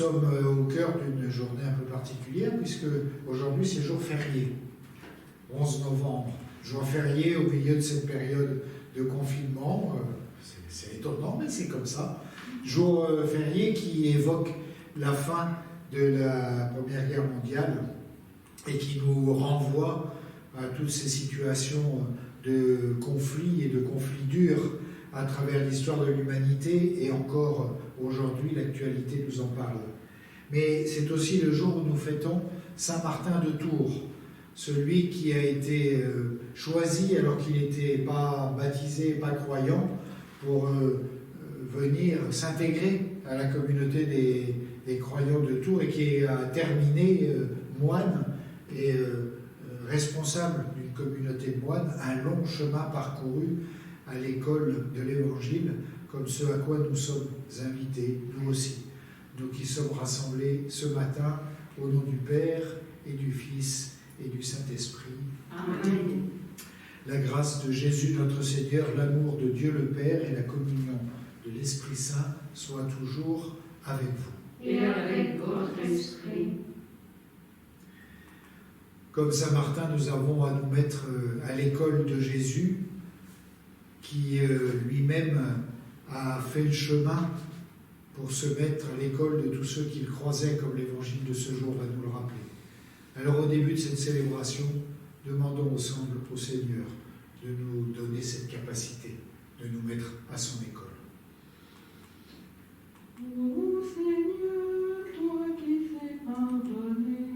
sommes au cœur d'une journée un peu particulière, puisque aujourd'hui c'est jour férié, 11 novembre, jour férié au milieu de cette période de confinement. C'est étonnant, mais c'est comme ça. Jour férié qui évoque la fin de la Première Guerre mondiale et qui nous renvoie à toutes ces situations de conflits et de conflits durs à travers l'histoire de l'humanité, et encore aujourd'hui l'actualité nous en parle. Mais c'est aussi le jour où nous fêtons Saint Martin de Tours, celui qui a été choisi alors qu'il n'était pas baptisé, pas croyant, pour venir s'intégrer à la communauté des croyants de Tours, et qui a terminé moine et responsable d'une communauté de moines, un long chemin parcouru à l'école de l'Évangile, comme ce à quoi nous sommes invités, nous aussi, nous qui sommes rassemblés ce matin au nom du Père et du Fils et du Saint-Esprit. Amen. La grâce de Jésus notre Seigneur, l'amour de Dieu le Père et la communion de l'Esprit Saint soient toujours avec vous. Et avec votre esprit. Comme Saint Martin, nous avons à nous mettre à l'école de Jésus, qui lui-même a fait le chemin pour se mettre à l'école de tous ceux qu'il croisait, comme l'Évangile de ce jour va nous le rappeler. Alors au début de cette célébration, demandons ensemble au Seigneur de nous donner cette capacité, de nous mettre à son école. Ô Seigneur, toi qui sais pardonner,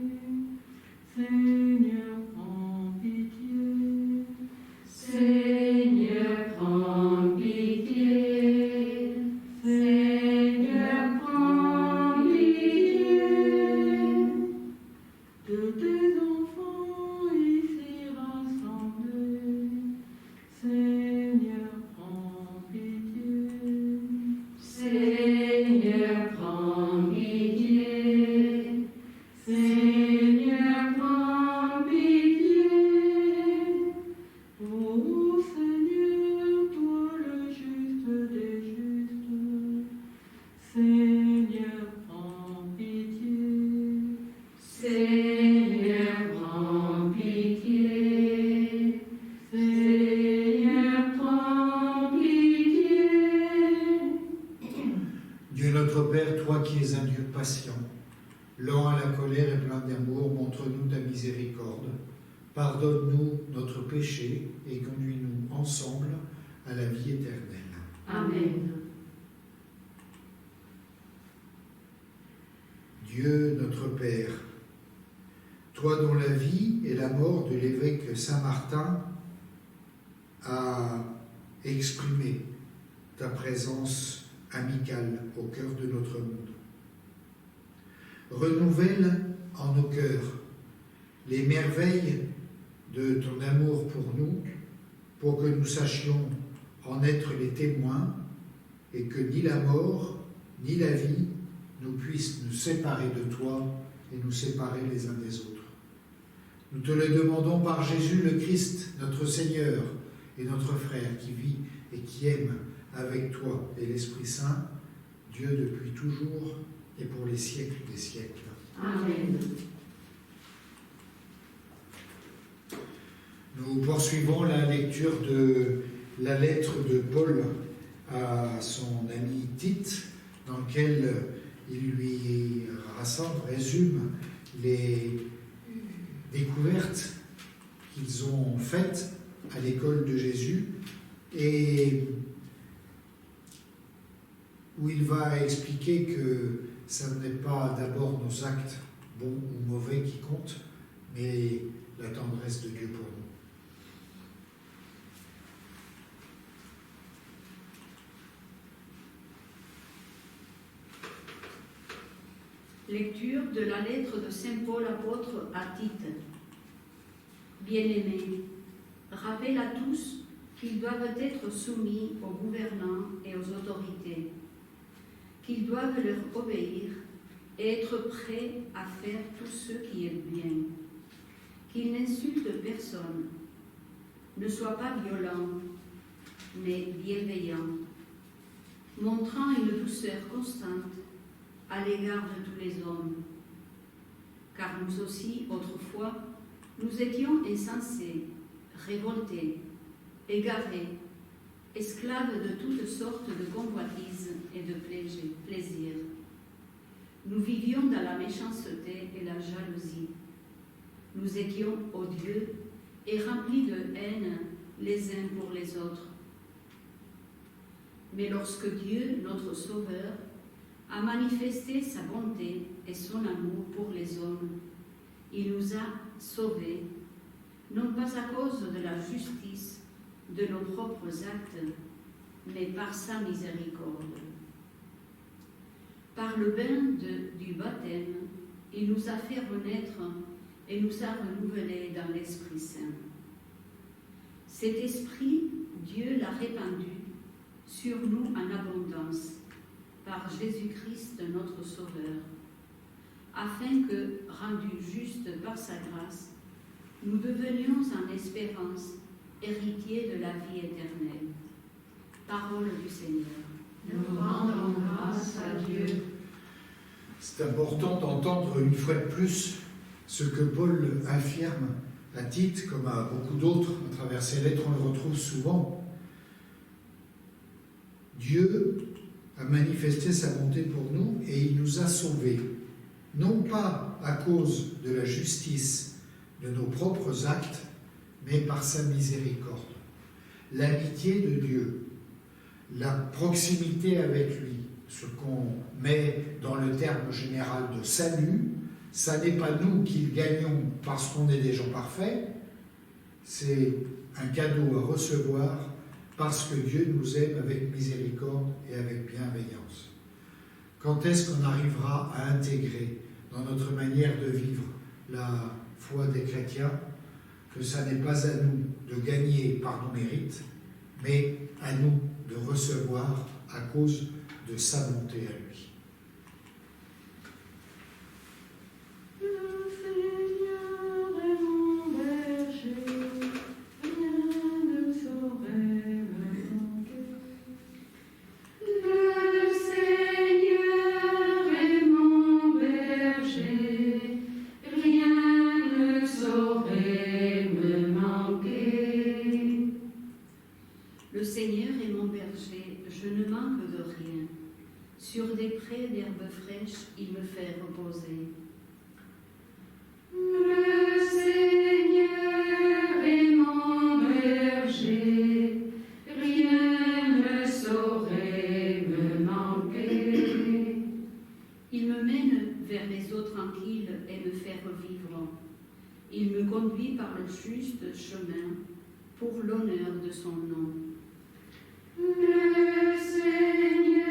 Seigneur, prends pitié. Seigneur, prends pitié. Seigneur, prends pitié. De tes enfants ici rassemblés, Seigneur, prends pitié. Seigneur, prends pitié. Seigneur, prends pitié. Ô Seigneur, toi le juste des justes, Seigneur, prends pitié. Seigneur, prends pitié. Seigneur, prends pitié. Dieu notre Père, toi qui es un Dieu patient, lent à la colère et plein d'amour, montre-nous ta miséricorde. Pardonne-nous notre péché et conduis-nous ensemble à la vie éternelle. Amen. Dieu notre Père, toi dont la vie et la mort de l'évêque Saint Martin a exprimé ta présence amicale au cœur de notre monde, renouvelle en nos cœurs les merveilles de ton amour pour nous, pour que nous sachions en être les témoins, et que ni la mort, ni la vie nous puissent nous séparer de toi et nous séparer les uns des autres. Nous te le demandons par Jésus le Christ, notre Seigneur et notre frère, qui vit et qui aime avec toi et l'Esprit Saint, Dieu depuis toujours et pour les siècles des siècles. Amen. Nous poursuivons la lecture de la lettre de Paul à son ami Tite, dans laquelle il lui résume les découvertes qu'ils ont faites à l'école de Jésus, et où il va expliquer que ça n'est pas d'abord nos actes, bons ou mauvais, qui comptent, mais la tendresse de Dieu pour nous. Lecture de la lettre de Saint Paul apôtre à Tite. Bien-aimés, rappelle à tous qu'ils doivent être soumis aux gouvernants et aux autorités, qu'ils doivent leur obéir et être prêts à faire tout ce qui est bien, qu'ils n'insultent personne, ne soient pas violents, mais bienveillants, montrant une douceur constante, à l'égard de tous les hommes. Car nous aussi, autrefois, nous étions insensés, révoltés, égarés, esclaves de toutes sortes de convoitises et de plaisirs. Nous vivions dans la méchanceté et la jalousie. Nous étions odieux et remplis de haine les uns pour les autres. Mais lorsque Dieu, notre Sauveur, a manifesté sa bonté et son amour pour les hommes, il nous a sauvés, non pas à cause de la justice de nos propres actes, mais par sa miséricorde. Par le bain du baptême, il nous a fait renaître et nous a renouvelés dans l'Esprit Saint. Cet Esprit, Dieu l'a répandu sur nous en abondance, par Jésus-Christ notre Sauveur, afin que, rendus justes par sa grâce, nous devenions en espérance héritiers de la vie éternelle. Parole du Seigneur. Nous rendons grâce à Dieu. C'est important d'entendre une fois de plus ce que Paul affirme à Tite, comme à beaucoup d'autres, à travers ses lettres, on le retrouve souvent. Dieu a manifesté sa bonté pour nous et il nous a sauvés, non pas à cause de la justice de nos propres actes, mais par sa miséricorde. L'amitié de Dieu, la proximité avec lui, ce qu'on met dans le terme général de salut, ça n'est pas nous qui le gagnons parce qu'on est des gens parfaits, c'est un cadeau à recevoir parce que Dieu nous aime avec miséricorde et avec bienveillance. Quand est-ce qu'on arrivera à intégrer dans notre manière de vivre la foi des chrétiens que ça n'est pas à nous de gagner par nos mérites, mais à nous de recevoir à cause de sa bonté à lui. Le Seigneur est mon berger, rien ne saurait me manquer. Le Seigneur est mon berger, rien ne saurait me manquer. Le Seigneur est mon berger, je ne manque de rien. Sur des prés d'herbes fraîches, il me fait reposer. Le Seigneur est mon berger, rien ne saurait me manquer. Il me mène vers les eaux tranquilles et me fait revivre. Il me conduit par le juste chemin pour l'honneur de son nom. Le Seigneur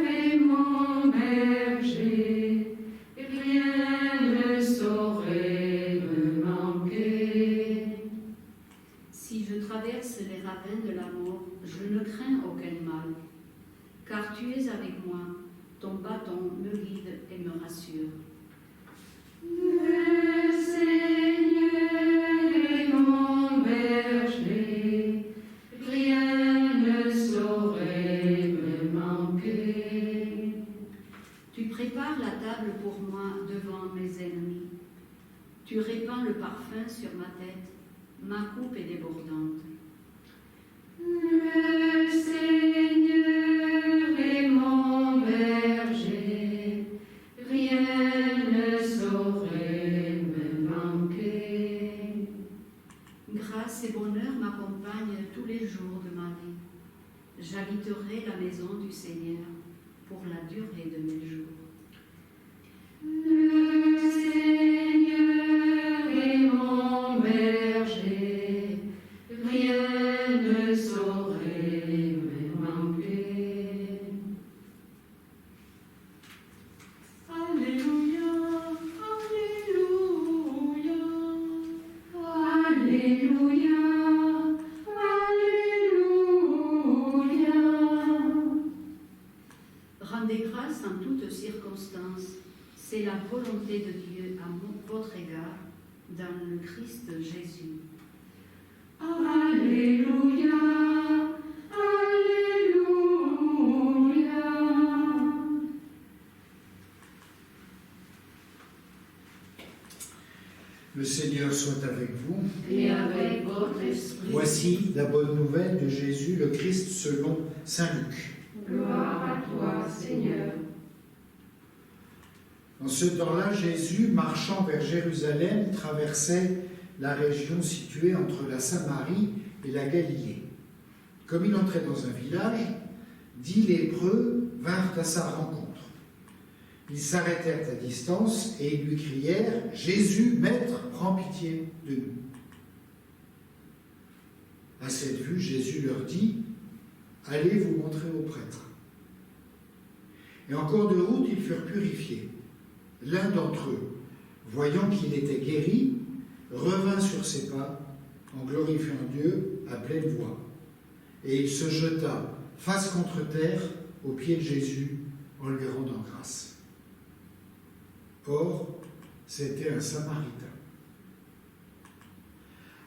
est mon berger, rien ne saurait me manquer. Si je traverse les ravins de la mort, je ne crains aucun mal, car tu es avec moi, ton bâton me guide et me rassure. Le Seigneur est mon berger, rien ne saurait me manquer. Tu prépares la table pour moi devant mes ennemis. Tu répands le parfum sur ma tête, ma coupe est débordante. Le Seigneur est mon berger, rien ne saurait me manquer. Grâce et bonheur m'accompagnent tous les jours de ma vie. J'habiterai la maison du Seigneur pour la durée de mes jours. Le Seigneur est mon berger, rien ne saurait me manquer. Alléluia, Alléluia. Alléluia, Alléluia. Rendez grâce en toutes circonstances. C'est la volonté de Dieu à votre égard dans le Christ Jésus. Alléluia, Alléluia. Le Seigneur soit avec vous. Et avec votre esprit. Voici la bonne nouvelle de Jésus le Christ selon saint Luc. Gloire à toi, Seigneur. En ce temps-là, Jésus, marchant vers Jérusalem, traversait la région située entre la Samarie et la Galilée. Comme il entrait dans un village, 10 lépreux vinrent à sa rencontre. Ils s'arrêtèrent à distance et lui crièrent « Jésus, Maître, prends pitié de nous !» À cette vue, Jésus leur dit « Allez vous montrer au prêtre. » Et en cours de route, ils furent purifiés. L'un d'entre eux, voyant qu'il était guéri, revint sur ses pas en glorifiant Dieu à pleine voix. Et il se jeta face contre terre aux pieds de Jésus en lui rendant grâce. Or, c'était un Samaritain.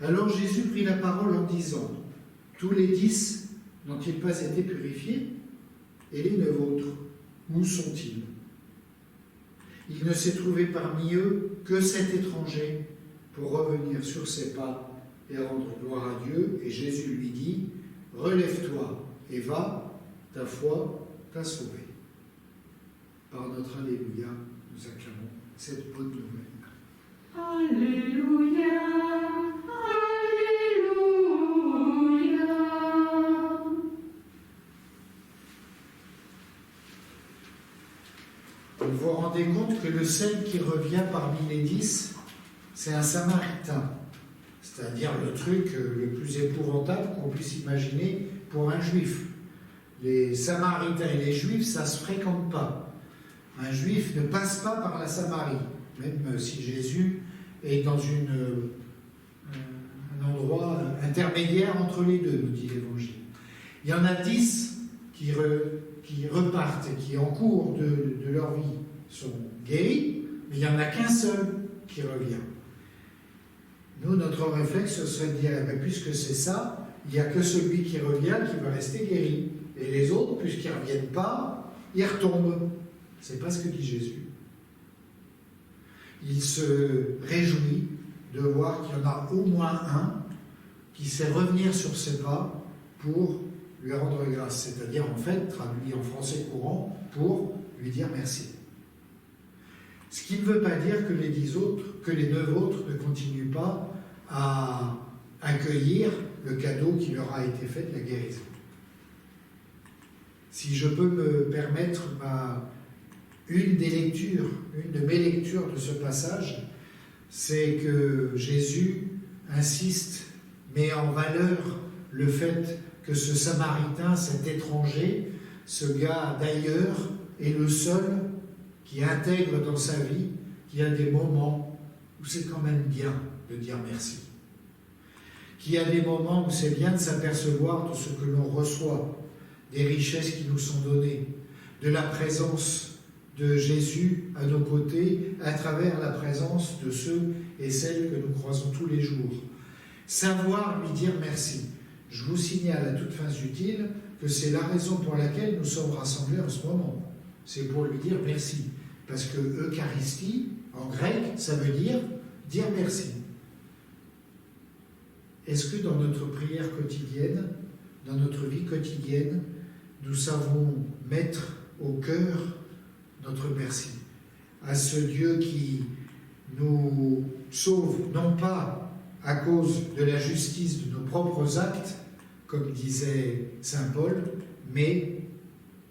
Alors Jésus prit la parole en disant « Tous les 10 n'ont-ils pas été purifiés? Et les 9 autres, où sont-ils » Il ne s'est trouvé parmi eux que cet étranger pour revenir sur ses pas et rendre gloire à Dieu. Et Jésus lui dit « Relève-toi et va, ta foi t'a sauvé. » Par notre Alléluia, nous acclamons cette bonne nouvelle. Alléluia, Alléluia. Vous vous rendez compte que le seul qui revient parmi les 10, c'est un Samaritain. C'est-à-dire le truc le plus épouvantable qu'on puisse imaginer pour un Juif. Les Samaritains et les Juifs, ça ne se fréquente pas. Un Juif ne passe pas par la Samarie, même si Jésus est dans un endroit intermédiaire entre les deux, nous dit l'Évangile. Il y en a 10 qui repartent et qui, en cours de leur vie, sont guéris, mais il n'y en a qu'un seul qui revient. Nous, notre réflexe, ce serait de dire, puisque c'est ça, il n'y a que celui qui revient qui va rester guéri. Et les autres, puisqu'ils ne reviennent pas, ils retombent. C'est pas ce que dit Jésus. Il se réjouit de voir qu'il y en a au moins un qui sait revenir sur ses pas pour lui rendre grâce. C'est-à-dire, en fait, traduit en français courant, pour lui dire merci. Ce qui ne veut pas dire que les 9 autres ne continuent pas à accueillir le cadeau qui leur a été fait de la guérison. Si je peux me permettre une de mes lectures de ce passage, c'est que Jésus insiste, met en valeur le fait que ce Samaritain, cet étranger, ce gars d'ailleurs, est le seul qui intègre dans sa vie qu'il y a des moments où c'est quand même bien de dire merci. Qu'il y a des moments où c'est bien de s'apercevoir de ce que l'on reçoit, des richesses qui nous sont données, de la présence de Jésus à nos côtés, à travers la présence de ceux et celles que nous croisons tous les jours. Savoir lui dire merci. Je vous signale à toutes fins utiles que c'est la raison pour laquelle nous sommes rassemblés en ce moment. C'est pour lui dire merci. Parce que Eucharistie, en grec, ça veut dire merci. Est-ce que dans notre prière quotidienne, dans notre vie quotidienne, nous savons mettre au cœur notre merci à ce Dieu qui nous sauve, non pas à cause de la justice de nos propres actes, comme disait saint Paul, mais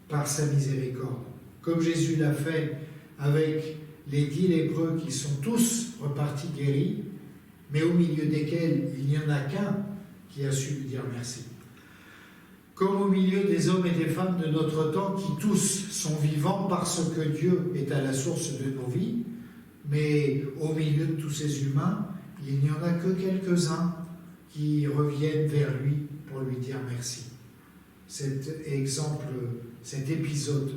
par sa miséricorde. Comme Jésus l'a fait avec les 10 lépreux qui sont tous repartis guéris, mais au milieu desquels il n'y en a qu'un qui a su lui dire merci. Comme au milieu des hommes et des femmes de notre temps qui tous sont vivants parce que Dieu est à la source de nos vies, mais au milieu de tous ces humains, il n'y en a que quelques-uns qui reviennent vers lui pour lui dire merci. Cet épisode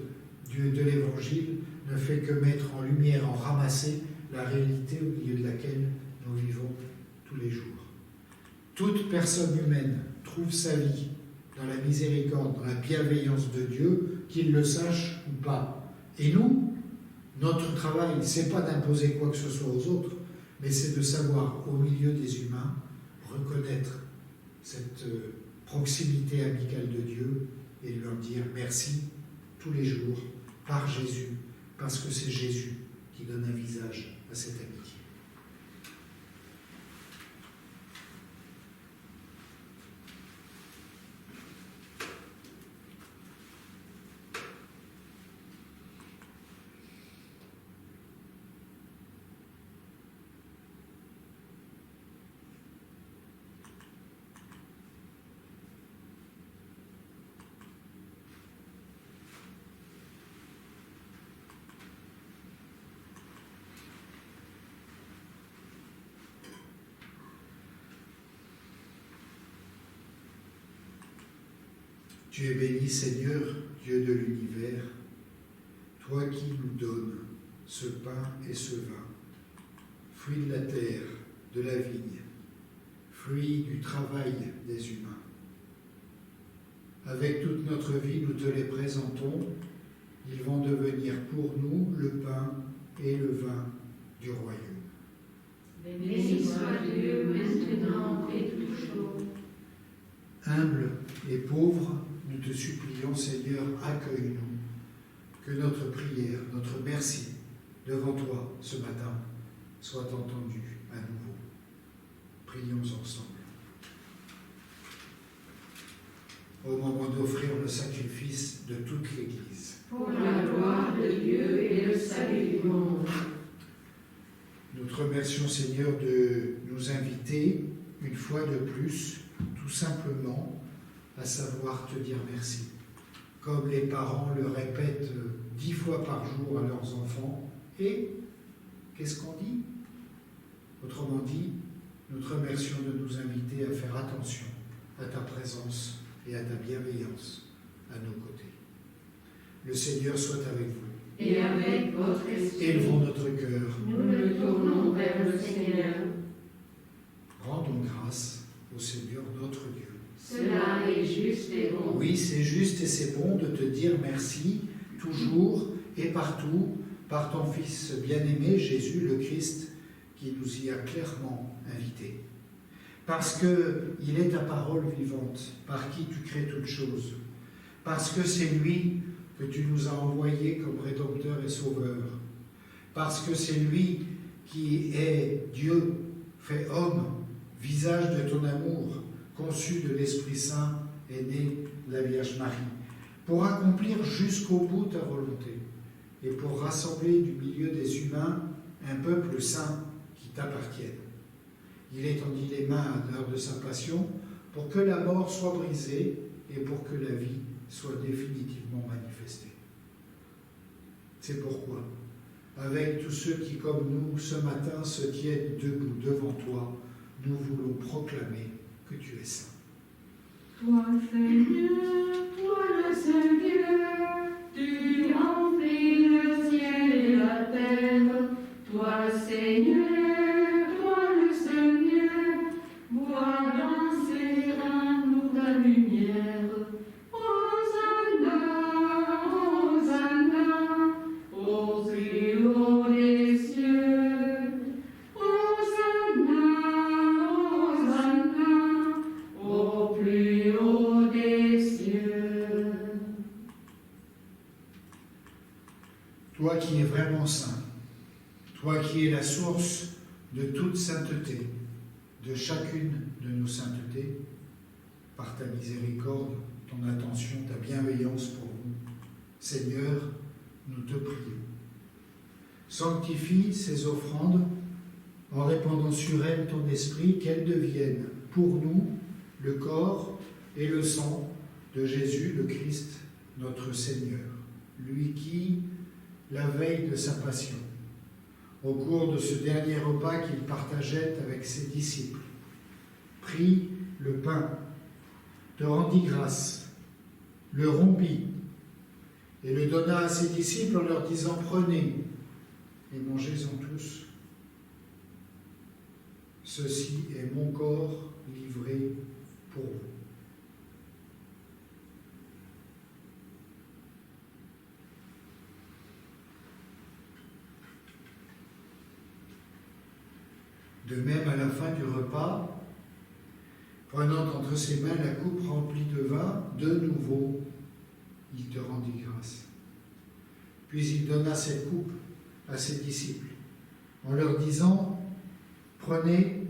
de l'Évangile ne fait que mettre en lumière, en ramasser la réalité au milieu de laquelle nous vivons tous les jours. Toute personne humaine trouve sa vie dans la miséricorde, dans la bienveillance de Dieu, qu'il le sache ou pas. Et nous, notre travail, ce n'est pas d'imposer quoi que ce soit aux autres, mais c'est de savoir, au milieu des humains, reconnaître cette proximité amicale de Dieu et leur dire merci tous les jours par Jésus, parce que c'est Jésus qui donne un visage à cette amitié. Tu es béni, Seigneur, Dieu de l'univers, toi qui nous donnes ce pain et ce vin, fruit de la terre, de la vigne, fruit du travail des humains. Avec toute notre vie, nous te les présentons. Ils vont devenir pour nous le pain et le vin du royaume. Béni soit Dieu maintenant et toujours. Humble et pauvre, nous te supplions, Seigneur, accueille-nous. Que notre prière, notre merci devant toi ce matin soit entendue à nouveau. Prions ensemble. Au moment d'offrir le sacrifice de toute l'Église. Pour la gloire de Dieu et le salut du monde. Nous te remercions, Seigneur, de nous inviter une fois de plus, tout simplement, à savoir te dire merci. Comme les parents le répètent 10 fois par jour à leurs enfants. Et qu'est-ce qu'on dit? Autrement dit, nous te remercions de nous inviter à faire attention à ta présence et à ta bienveillance à nos côtés. Le Seigneur soit avec vous. Et avec votre esprit, Élevons notre cœur. nous le tournons vers le Seigneur. Rendons grâce au Seigneur notre Dieu. Cela est juste et bon. Oui, c'est juste et c'est bon de te dire merci, toujours et partout, par ton Fils bien-aimé, Jésus le Christ, qui nous y a clairement invités. Parce qu'il est ta parole vivante, par qui tu crées toutes choses. Parce que c'est lui que tu nous as envoyé comme Rédempteur et Sauveur. Parce que c'est lui qui est Dieu, fait homme, visage de ton amour, conçu de l'Esprit Saint et né de la Vierge Marie, pour accomplir jusqu'au bout ta volonté et pour rassembler du milieu des humains un peuple saint qui t'appartienne. Il étendit les mains à l'heure de sa passion pour que la mort soit brisée et pour que la vie soit définitivement manifestée. C'est pourquoi, avec tous ceux qui, comme nous, ce matin, se tiennent debout devant toi, nous voulons proclamer que tu es saint. Toi, Seigneur, toi le seul Dieu, tu remplis le ciel et la terre. Toi, Seigneur, toi le seul Dieu, vois danser en nous ta lumière. Hosanna, Hosanna, au plus haut des cieux. Hosanna, Hosanna, au plus haut des cieux. Toi qui es vraiment saint, toi qui es la source de toute sainteté, de chacune de nos saintetés, par ta miséricorde, ton attention, ta bienveillance pour nous, Seigneur, nous te prions. Sanctifie ces offrandes en répandant sur elles ton esprit, qu'elles deviennent pour nous le corps et le sang de Jésus le Christ, notre Seigneur, lui qui, la veille de sa passion, au cours de ce dernier repas qu'il partageait avec ses disciples, prit le pain, te rendit grâce, le rompit et le donna à ses disciples en leur disant « Prenez et mangez-en tous. Ceci est mon corps livré pour vous. » De même, à la fin du repas, prenant entre ses mains la coupe remplie de vin, de nouveau, il te rendit grâce. Puis il donna cette coupe à ses disciples, en leur disant, « Prenez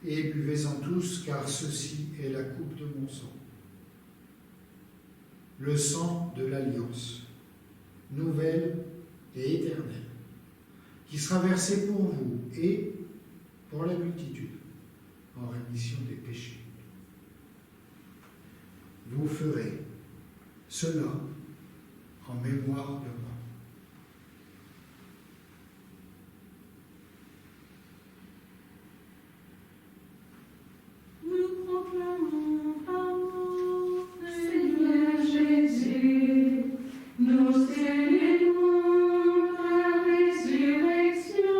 et buvez-en tous, car ceci est la coupe de mon sang. Le sang de l'alliance, nouvelle et éternelle, qui sera versé pour vous et pour la multitude, en rémission des péchés. Vous ferez cela en mémoire de moi. » Nous proclamons par nous, Seigneur Jésus, nous célébrons ta résurrection,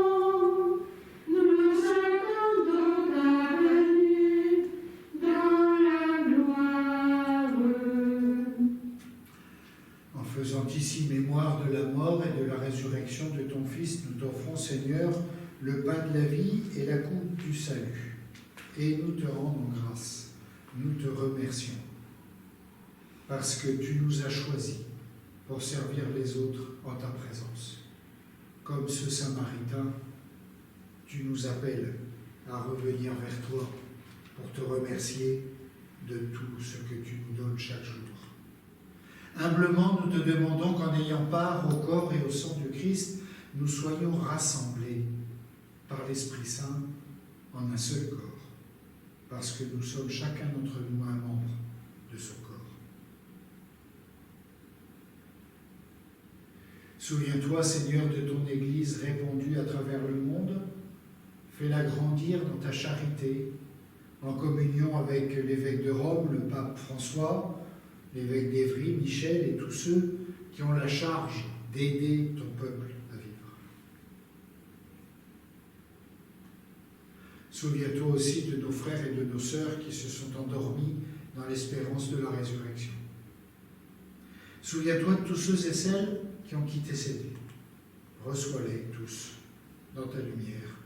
nous attendons ta venue dans la gloire. En faisant ici mémoire de la mort et de la résurrection de ton Fils, nous t'offrons, Seigneur, le pain de la vie et la coupe du salut. Et nous te rendons grâce, nous te remercions, parce que tu nous as choisis pour servir les autres en ta présence. Comme ce Samaritain, tu nous appelles à revenir vers toi pour te remercier de tout ce que tu nous donnes chaque jour. Humblement, nous te demandons qu'en ayant part au corps et au sang du Christ, nous soyons rassemblés par l'Esprit Saint en un seul corps, parce que nous sommes chacun d'entre nous un membre de ce corps. Souviens-toi, Seigneur, de ton Église répandue à travers le monde. Fais-la grandir dans ta charité, en communion avec l'évêque de Rome, le pape François, l'évêque d'Évry, Michel et tous ceux qui ont la charge d'aider ton peuple à vivre. Souviens-toi aussi de nos frères et de nos sœurs qui se sont endormis dans l'espérance de la résurrection. Souviens-toi de tous ceux et celles qui ont quitté cette vie. Reçois-les tous dans ta lumière,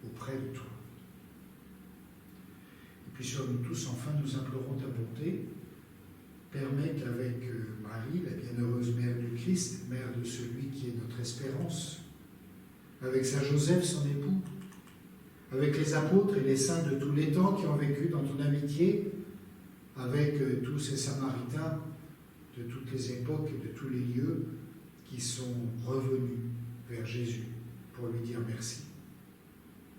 auprès de toi. Et puis sur nous tous, enfin, nous implorons ta bonté. Permets qu'avec Marie, la bienheureuse mère du Christ, mère de celui qui est notre espérance, avec Saint Joseph, son époux, avec les apôtres et les saints de tous les temps qui ont vécu dans ton amitié, avec tous ces Samaritains de toutes les époques et de tous les lieux qui sont revenus vers Jésus pour lui dire merci.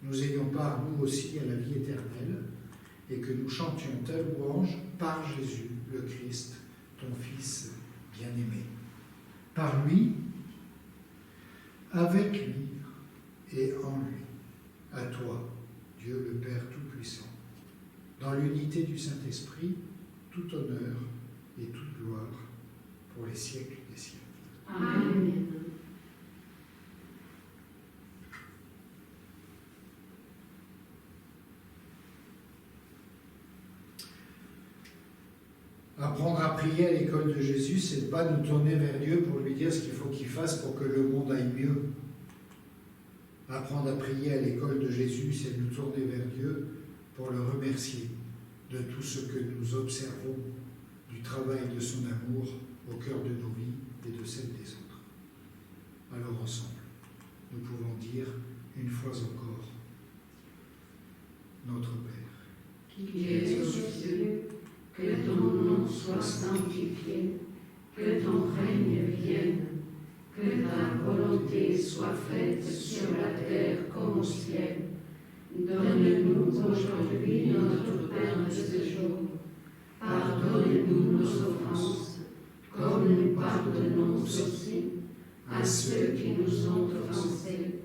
Nous ayons part, nous aussi, à la vie éternelle et que nous chantions ta louange par Jésus, le Christ, ton Fils bien-aimé. Par lui, avec lui et en lui. À toi, Dieu le Père Tout-Puissant, dans l'unité du Saint-Esprit, tout honneur et toute gloire pour les siècles des siècles. Amen. Apprendre à prier à l'école de Jésus, c'est pas nous tourner vers Dieu pour lui dire ce qu'il faut qu'il fasse pour que le monde aille mieux. Apprendre à prier à l'école de Jésus, c'est nous tourner vers Dieu pour le remercier de tout ce que nous observons du travail de son amour au cœur de nos vies et de celles des autres. Alors ensemble, nous pouvons dire une fois encore, Notre Père, Qui es aux cieux, que ton nom soit sanctifié, que ton règne vienne, que ta volonté soit faite sur la terre comme au ciel. Donne-nous aujourd'hui notre pain de ce jour. Pardonne-nous nos offenses, comme nous pardonnons aussi à ceux qui nous ont offensés.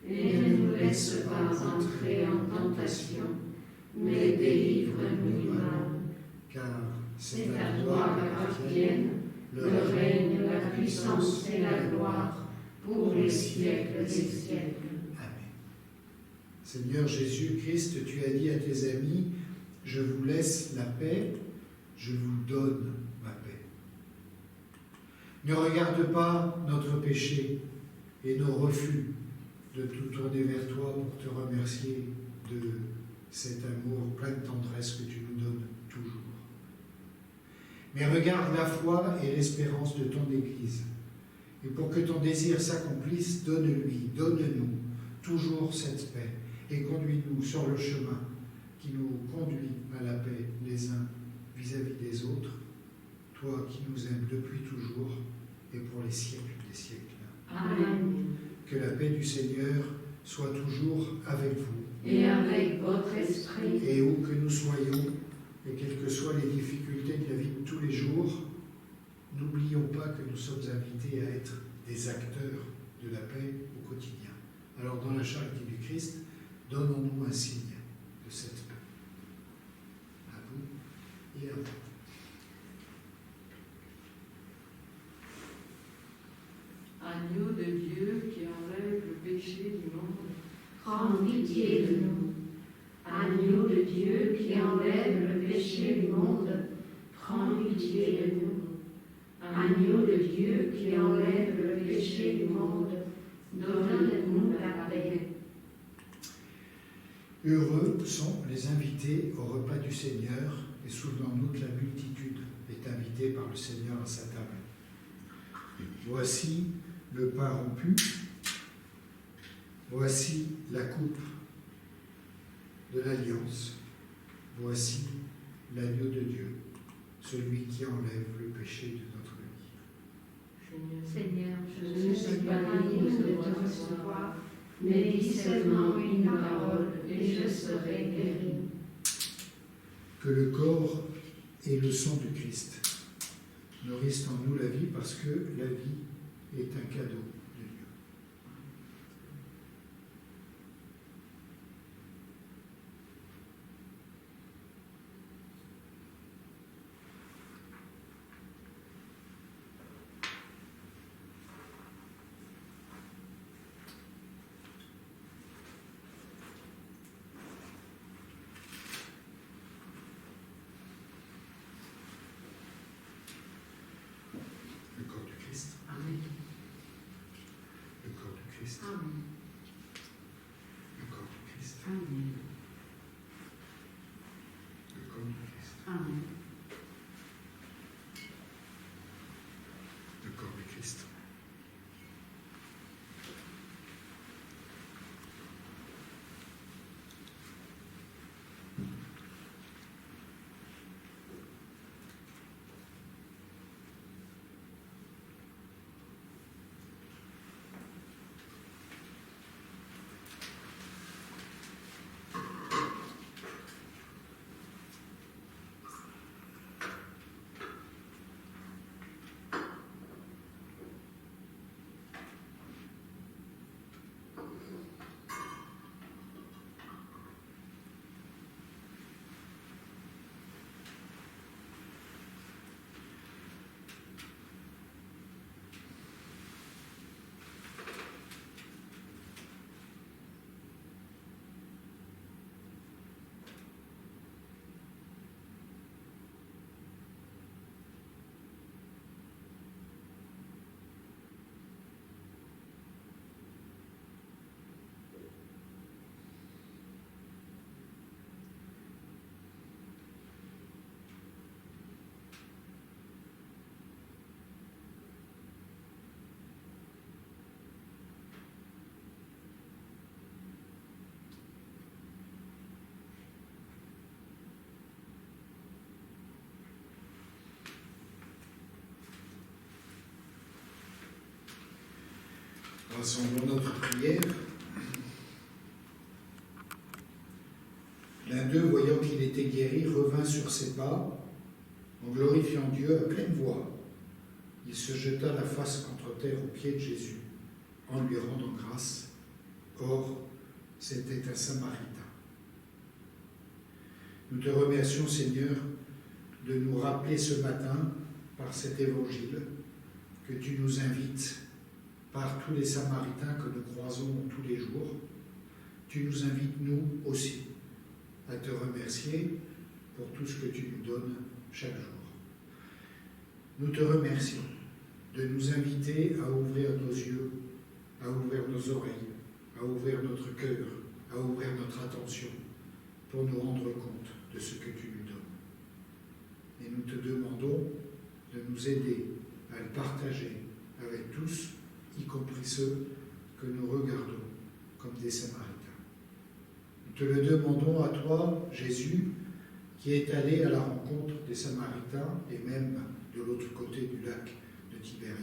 Et ne nous laisse pas entrer en tentation, mais délivre-nous du mal. car C'est à toi qu'appartiennent le règne, la puissance et la gloire pour les siècles des siècles. Amen. Seigneur Jésus-Christ, tu as dit à tes amis, je vous laisse la paix, je vous donne ma paix. Ne regarde pas notre péché et nos refus, de nous tourner vers toi pour te remercier de cet amour plein de tendresse que tu nous donnes toujours. Mais regarde la foi et l'espérance de ton Église. Et pour que ton désir s'accomplisse, donne-lui, donne-nous toujours cette paix et conduis-nous sur le chemin qui nous conduit à la paix les uns vis-à-vis des autres, toi qui nous aimes depuis toujours et pour les siècles des siècles. Amen. Que la paix du Seigneur soit toujours avec vous. Et avec votre esprit. Et où que nous soyons, et quelles que soient les difficultés de la vie de tous les jours, n'oublions pas que nous sommes invités à être des acteurs de la paix au quotidien. Alors dans la charité du Christ, donnons-nous un signe de cette paix. À vous et à vous. Agneau de Dieu qui enlève le péché du monde, Prends pitié de nous. Agneau de Dieu qui enlève le péché du monde, prends pitié de nous. Agneau de Dieu qui enlève le péché du monde, donne-nous la paix. Heureux sont les invités au repas du Seigneur, et souvenons-nous que la multitude est invitée par le Seigneur à sa table. Voici le pain rompu, voici la coupe de l'alliance, voici l'agneau de Dieu, celui qui enlève le péché de notre vie. Seigneur, Je ne suis pas digne de te recevoir, mais dis seulement une parole et je serai guéri. Que le corps et le sang du Christ nourrissent en nous la vie, parce que la vie est un cadeau de Dieu. Le corps du Christ. Amen. Le corps du Christ. Amen. Le corps du Christ. Amen. Le corps du Christ. Amen. Le corps du Christ. Rassemblons notre prière. L'un d'eux, voyant qu'il était guéri, revint sur ses pas, en glorifiant Dieu à pleine voix. Il se jeta la face contre terre aux pieds de Jésus, en lui rendant grâce. Or, c'était un Samaritain. Nous te remercions, Seigneur, de nous rappeler ce matin, par cet évangile, que tu nous invites, par tous les Samaritains que nous croisons tous les jours, tu nous invites, nous aussi, à te remercier pour tout ce que tu nous donnes chaque jour. Nous te remercions de nous inviter à ouvrir nos yeux, à ouvrir nos oreilles, à ouvrir notre cœur, à ouvrir notre attention pour nous rendre compte de ce que tu nous donnes. Et nous te demandons de nous aider à le partager avec tous, y compris ceux que nous regardons comme des Samaritains. Nous te le demandons à toi, Jésus, qui est allé à la rencontre des Samaritains et même de l'autre côté du lac de Tibériade.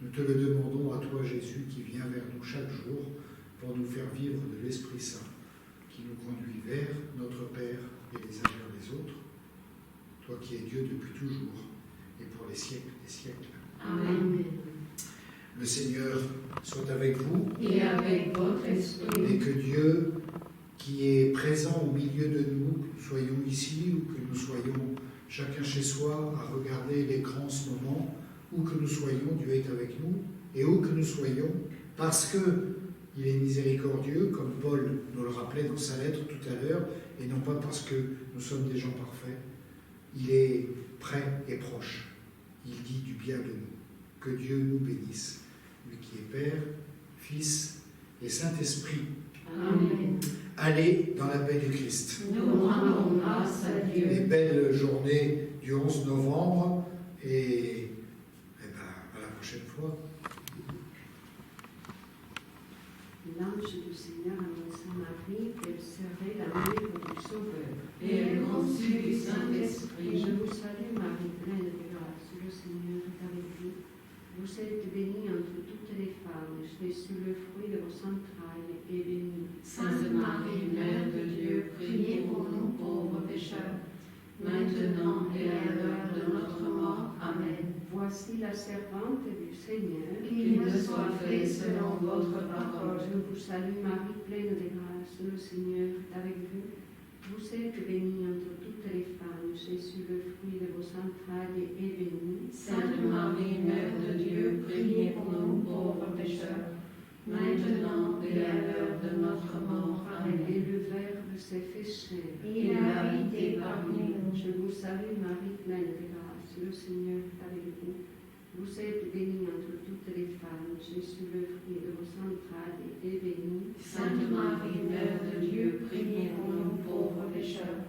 Nous te le demandons à toi, Jésus, qui vient vers nous chaque jour pour nous faire vivre de l'Esprit Saint, qui nous conduit vers notre Père et les uns vers les autres, toi qui es Dieu depuis toujours et pour les siècles des siècles. Amen. Le Seigneur soit avec vous Et avec votre esprit. et que Dieu, qui est présent au milieu de nous, que nous soyons ici ou que nous soyons chacun chez soi à regarder l'écran en ce moment, où que nous soyons, Dieu est avec nous, et où que nous soyons, parce qu'il est miséricordieux, comme Paul nous le rappelait dans sa lettre tout à l'heure, et non pas parce que nous sommes des gens parfaits. Il est près et proche. Il dit du bien de nous. Que Dieu nous bénisse, lui qui est Père, Fils et Saint-Esprit. Amen. Allez dans la paix du Christ. Nous rendons grâce à Dieu. Les belles journées du 11 novembre et à la prochaine fois. L'ange du Seigneur annonça à Marie qu'elle serait la mère du Sauveur. Et elle conçut du Saint-Esprit. Je vous salue Marie, pleine de grâce, le Seigneur est avec vous. Vous êtes bénie entre toutes les femmes, Jésus, le fruit de vos entrailles, est béni. Sainte Marie, Mère de Dieu, priez pour nous pauvres pécheurs, maintenant et à l'heure de notre mort. Amen. Voici la servante du Seigneur. Qu'il me soit fait selon votre parole. Je vous salue Marie, pleine de grâce, le Seigneur est avec vous. Vous êtes bénie entre toutes les femmes, Jésus, le fruit de vos entrailles, est béni. Sainte Marie, Mère de Dieu, priez pour nous pauvres pécheurs, maintenant et à l'heure de notre mort. Amen. Et le Verbe s'est fait chair. Il a habité parmi nous. Je vous salue Marie, pleine de grâce, le Seigneur est avec vous. Vous êtes bénie entre toutes les femmes, Jésus, le fruit de vos entrailles, est béni. Sainte Marie, Mère de Dieu, priez pour nous pauvres pécheurs,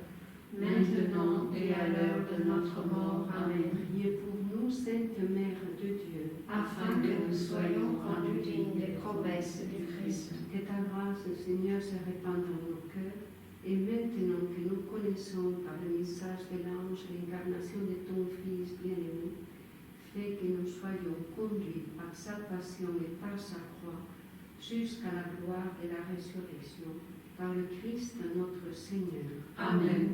maintenant et à l'heure de notre mort. Amen. Priez pour nous, Sainte Mère de Dieu, Afin que nous soyons rendus dignes des promesses du Christ. que ta grâce, Seigneur, se répande dans nos cœurs, et maintenant que nous connaissons par le message de l'ange l'incarnation de ton Fils bien-aimé, fais que nous soyons conduits par sa passion et par sa croix jusqu'à la gloire de la résurrection, par le Christ notre Seigneur. Amen.